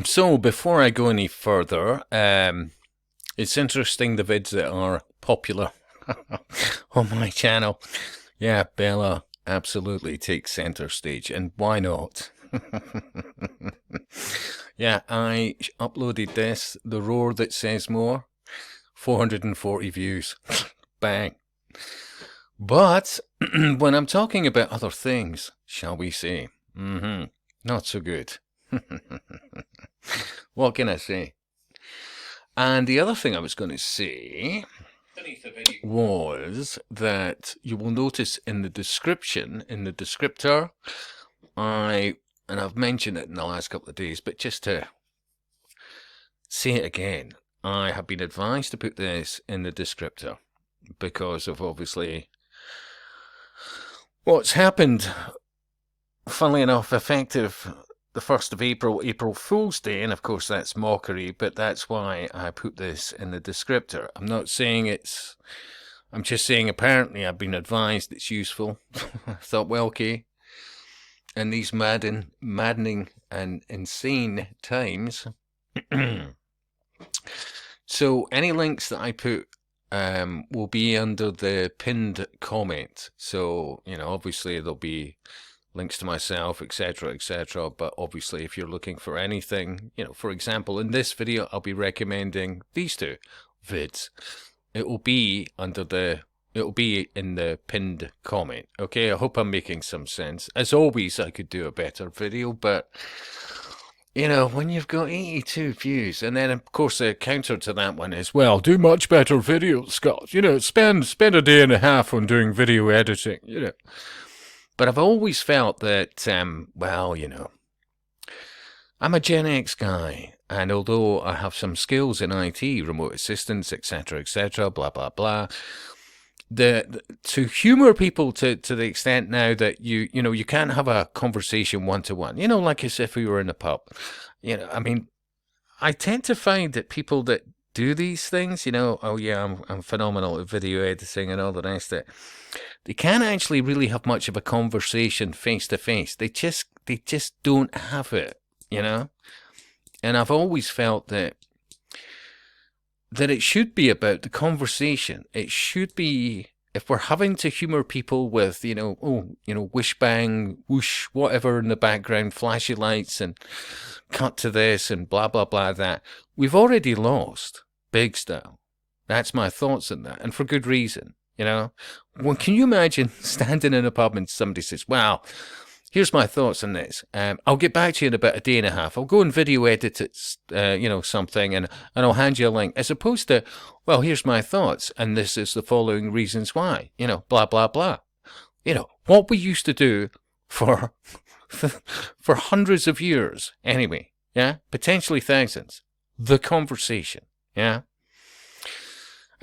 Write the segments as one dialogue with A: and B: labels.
A: So before I go any further, it's interesting the vids that are popular on my channel. Yeah, Bella absolutely takes center stage, and why not? Yeah, I uploaded this, The Roar That Says More, 440 views. Bang. But when I'm talking about other things, shall we say, not so good. What can I say? And the other thing I was going to say was that you will notice in the description, in the descriptor, and I've mentioned it in the last couple of days, but just to say it again, I have been advised to put this in the descriptor because of obviously what's happened. Funnily enough, effective the 1st of April, April Fool's Day, and of course that's mockery, but that's why I put this in the descriptor. I'm not saying it's, I'm just saying apparently I've been advised it's useful. I thought, well, okay, in these maddening and insane times. So any links that I put will be under the pinned comment. So, you know, obviously there'll be links to myself, etc., etc. But obviously, if you're looking for anything, you know, for example, in this video, I'll be recommending these two vids. It will be under the, it will be in the pinned comment. Okay, I hope I'm making some sense. As always, I could do a better video, but you know, when you've got 82 views, and then of course the counter to that one is, well, do much better videos, Scott. You know, spend a day and a half on doing video editing. You know. But I've always felt that, well, you know, I'm a Gen X guy, and although I have some skills in IT, remote assistance, etc., blah, blah, blah, to humour people to the extent now that you know, you can't have a conversation one-to-one, you know, like as if we were in a pub. You know, I mean, I tend to find that people that do these things, you know, oh yeah, I'm phenomenal at video editing and all the rest of it, they can't actually really have much of a conversation face to face. They just don't have it, you know. And I've always felt that it should be about the conversation. It should be, if we're having to humour people with, you know, oh, you know, whish bang, whoosh, whatever in the background, flashy lights and cut to this and blah, blah, blah, that, we've already lost big style. That's my thoughts on that, and for good reason. You know, well, can you imagine standing in a pub and somebody says, well, here's my thoughts on this. I'll get back to you in about a day and a half. I'll go and video edit it, you know, something, and I'll hand you a link. As opposed to, well, here's my thoughts, and this is the following reasons why, you know, blah, blah, blah. You know, what we used to do for, for hundreds of years anyway, yeah, potentially thousands, the conversation, yeah.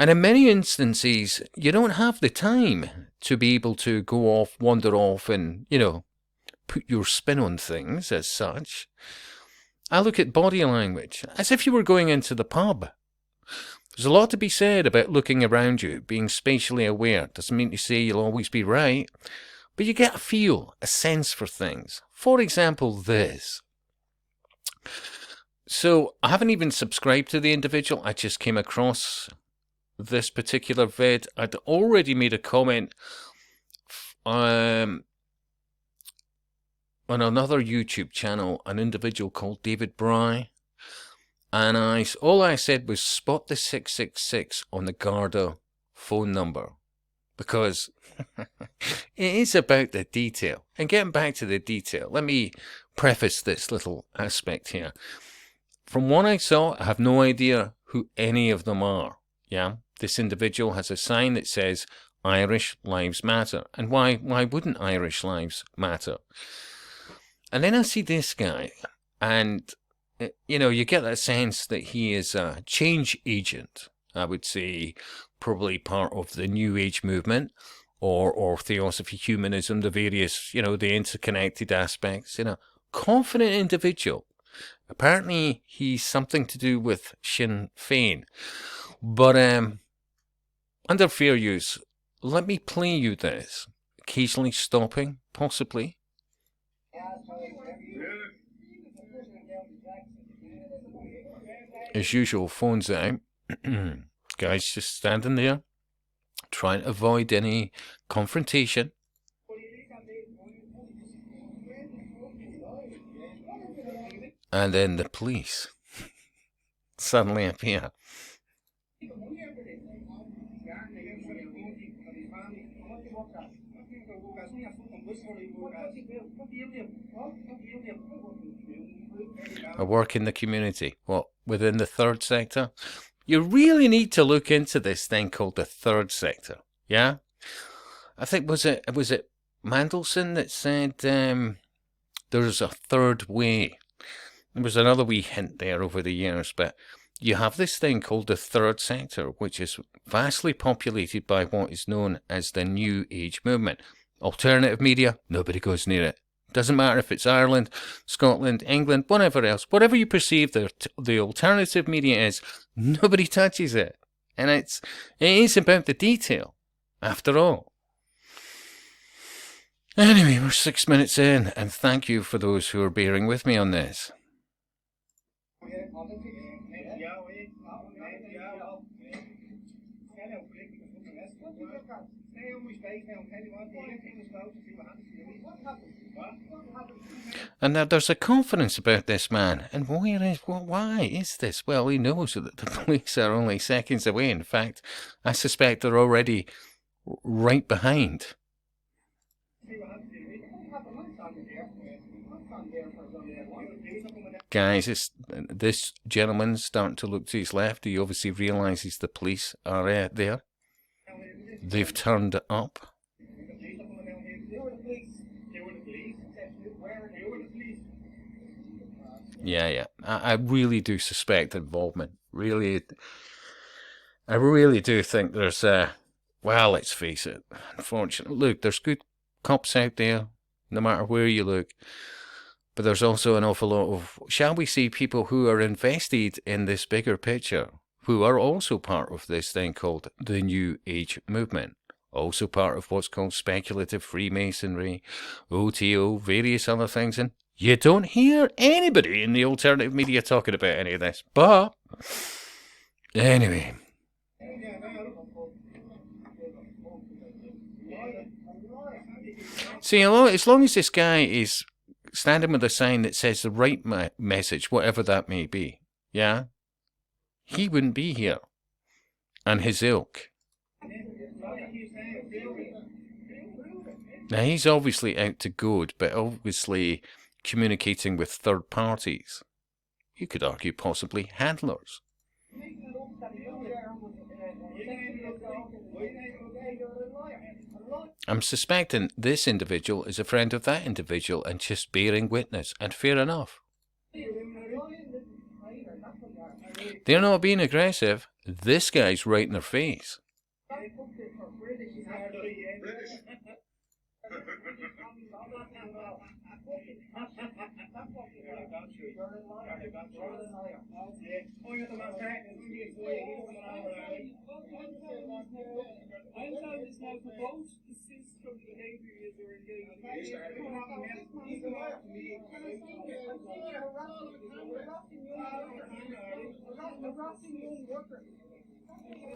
A: And in many instances, you don't have the time to be able to go off, wander off, and, you know, put your spin on things as such. I look at body language as if you were going into the pub. There's a lot to be said about looking around you, being spatially aware. Doesn't mean to say you'll always be right, but you get a feel, a sense for things. For example, this. So I haven't even subscribed to the individual. I just came across this particular vid. I'd already made a comment on another YouTube channel, an individual called David Bry, and all I said was spot the 666 on the Garda phone number, because it is about the detail. And getting back to the detail, let me preface this little aspect here. From what I saw, I have no idea who any of them are. Yeah, this individual has a sign that says Irish Lives Matter. And why wouldn't Irish Lives Matter? And then I see this guy, and, you know, you get that sense that he is a change agent. I would say probably part of the New Age movement, or Theosophy, humanism, the various, you know, the interconnected aspects, you know. Confident individual. Apparently he's something to do with Sinn Féin. But under fair use, let me play you this, occasionally stopping, possibly. As usual, phones out. Guys just standing there, trying to avoid any confrontation. And then the police suddenly appear. I work in the community. What, within the third sector? You really need to look into this thing called the third sector. Yeah? I think, was it Mandelson that said there's a third way? There was another wee hint there over the years, but you have this thing called the third sector, which is vastly populated by what is known as the New Age movement. Alternative media, nobody goes near it. Doesn't matter if it's Ireland, Scotland, England, whatever else. Whatever you perceive the alternative media is, nobody touches it. And it is about the detail, after all. Anyway, we're 6 minutes in, and thank you for those who are bearing with me on this. And now there's a confidence about this man. And why is this? Well, he knows that the police are only seconds away. In fact, I suspect they're already right behind. Guys, this gentleman's starting to look to his left. He obviously realises the police are there. They've turned up. Yeah. I really do suspect involvement. Really, I really do think there's well, let's face it. Unfortunately, look, there's good cops out there, no matter where you look. But there's also an awful lot of, shall we say, people who are invested in this bigger picture, who are also part of this thing called the New Age movement. Also part of what's called speculative Freemasonry, OTO, various other things. And you don't hear anybody in the alternative media talking about any of this. But, anyway. See, as long as this guy is standing with a sign that says the right message, whatever that may be, yeah, he wouldn't be here. And his ilk. Now, he's obviously out to goad, but obviously communicating with third parties. You could argue possibly handlers. I'm suspecting this individual is a friend of that individual and just bearing witness, and fair enough. They're not being aggressive. This guy's right in their face.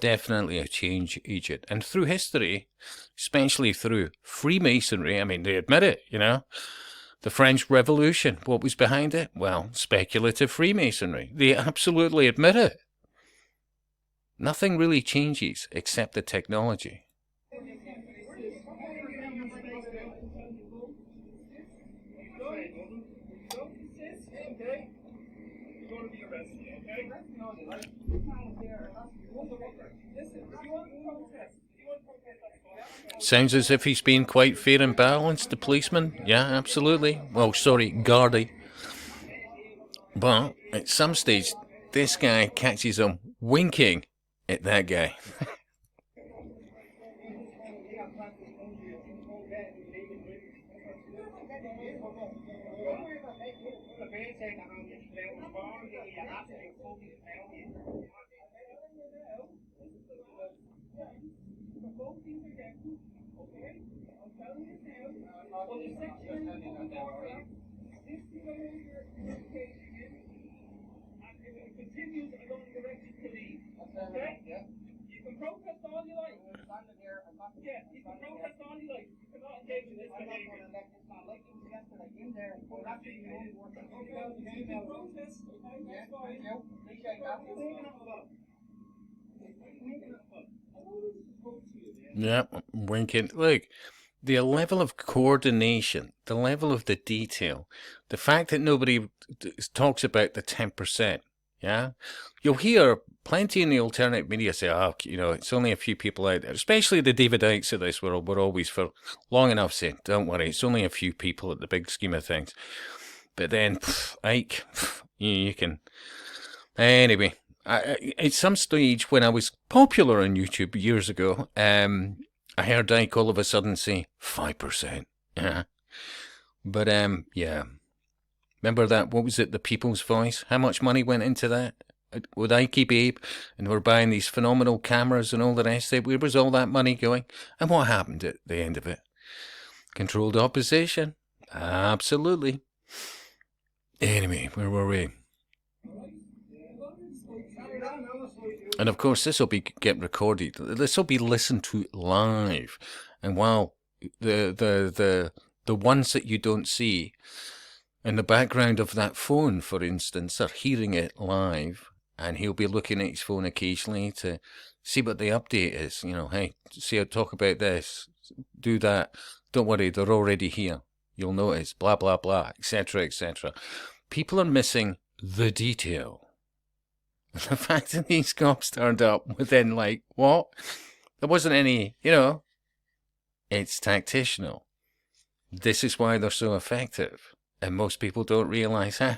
A: Definitely a change agent. And through history, especially through Freemasonry, I mean, they admit it, you know. The French Revolution, what was behind it? Well, speculative Freemasonry. They absolutely admit it. Nothing really changes except the technology. Sounds as if he's been quite fair and balanced, the policeman. Yeah, absolutely. Well, sorry, Gardaí. But at some stage, this guy catches him winking at that guy.
B: Okay? Yeah. You can protest all you like. Yeah, you can protest all you like. You cannot engage in this behavior. It's not like it was yesterday in there. Well, that's it. You can protest. Yeah, fine. Appreciate that.
A: Yeah, winking. Look, the level of coordination, the level of the detail, the fact that nobody talks about the 10%. Yeah, you'll hear plenty in the alternate media say, "Oh, you know, it's only a few people out there." Especially the David Icks of this world, we're always for long enough saying, "Don't worry, it's only a few people at the big scheme of things." But then, Ike, you can. Anyway, at some stage when I was popular on YouTube years ago, I heard Ike all of a sudden say 5%. Yeah, but yeah. Remember that? What was it? The People's Voice. How much money went into that? With Ike Babe, and we're buying these phenomenal cameras and all the rest of it. Where was all that money going? And what happened at the end of it? Controlled opposition. Absolutely. Anyway, where were we? And of course, this will be get recorded. This will be listened to live. And while the ones that you don't see in the background of that phone, for instance, are hearing it live, and he'll be looking at his phone occasionally to see what the update is. You know, hey, see, I'll talk about this, do that. Don't worry, they're already here. You'll notice, blah, blah, blah, etc., etc. People are missing the detail. The fact that these cops turned up within, like, what? There wasn't any, you know, it's tactical. This is why they're so effective. And most people don't realize how.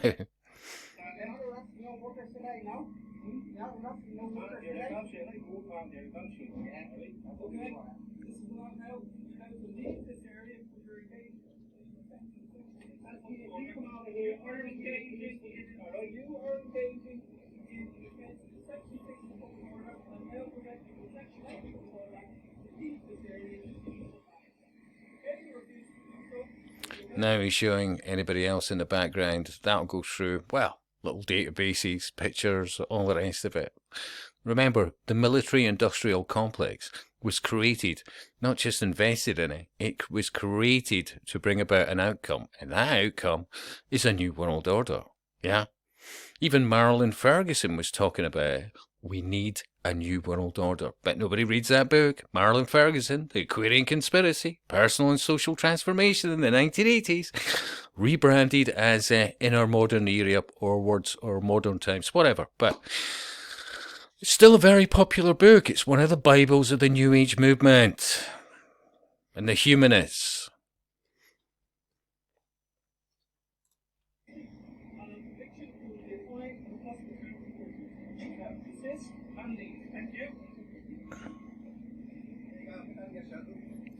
A: Now he's showing anybody else in the background. That'll go through, well, little databases, pictures, all the rest of it. Remember, the military-industrial complex was created, not just invested in it. It was created to bring about an outcome, and that outcome is a new world order. Yeah? Even Marilyn Ferguson was talking about it. We need a new world order. But nobody reads that book. Marilyn Ferguson, The Aquarian Conspiracy, Personal and Social Transformation in the 1980s, rebranded as In Our Modern Era or Words or Modern Times, whatever. But it's still a very popular book. It's one of the Bibles of the New Age movement and the humanists.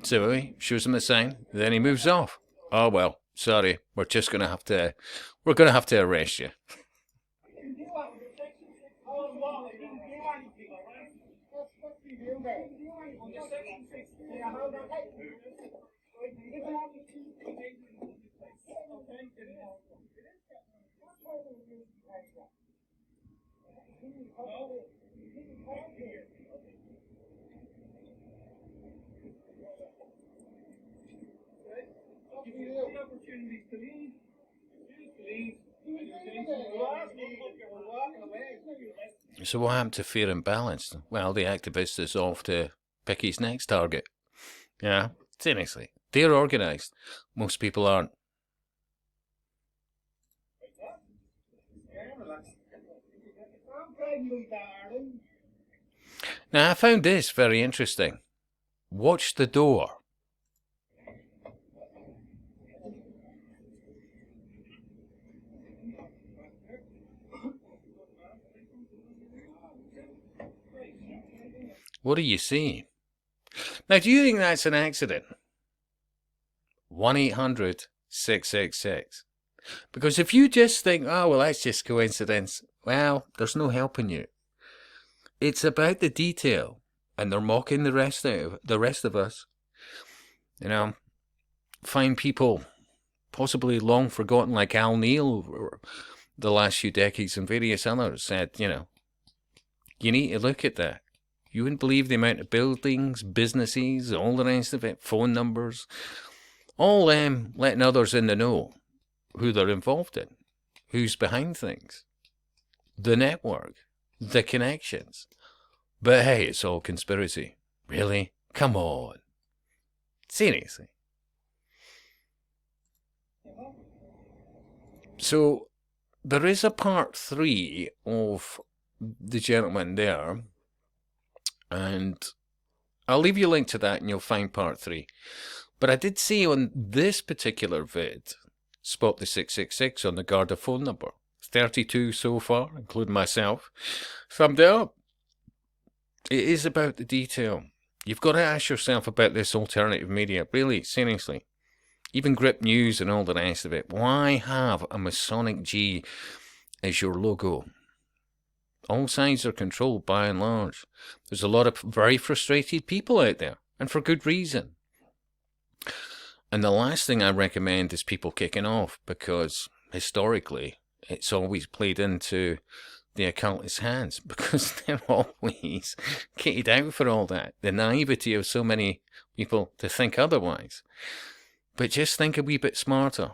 A: So he shows him the sign, then he moves off. Oh well, sorry, we're going to have to arrest you. So what happened to Fair and Balanced? Well, the activist is off to pick his next target. Yeah, seriously. They're organised. Most people aren't. Now, I found this very interesting. Watch the door. What do you see? Now, do you think that's an accident? 1-800-666. Because if you just think, oh, well, that's just coincidence, well, there's no helping you. It's about the detail, and they're mocking the rest of us. You know, find people possibly long forgotten, like Al Neal, the last few decades, and various others said, you know, You need to look at that. You wouldn't believe the amount of buildings, businesses, all the rest of it, phone numbers, all letting others in the know who they're involved in, who's behind things, the network, the connections. But hey, it's all conspiracy. Really? Come on. Seriously. So, there is a part 3 of the gentleman there, and I'll leave you a link to that and you'll find part 3. But I did see on this particular vid, spot the 666 on the Garda phone number. 32 so far, including myself. Thumbed it up. It is about the detail. You've got to ask yourself about this alternative media. Really, seriously. Even Grip News and all the rest of it. Why have a Masonic G as your logo? All sides are controlled by and large. There's a lot of very frustrated people out there, and for good reason. And the last thing I recommend is people kicking off, because historically it's always played into the occultist hands, because they're always kitted out for all that. The naivety of so many people to think otherwise. But just think a wee bit smarter.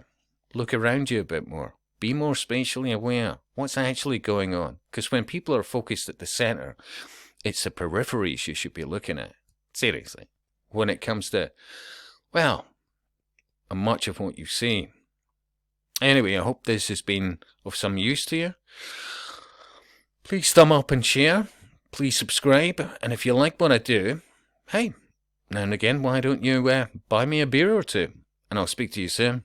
A: Look around you a bit more. Be more spatially aware. What's actually going on? Because when people are focused at the centre, it's the peripheries you should be looking at. Seriously. When it comes to, well, much of what you see. Anyway, I hope this has been of some use to you. Please thumb up and share. Please subscribe. And if you like what I do, hey, now and again, why don't you buy me a beer or two? And I'll speak to you soon.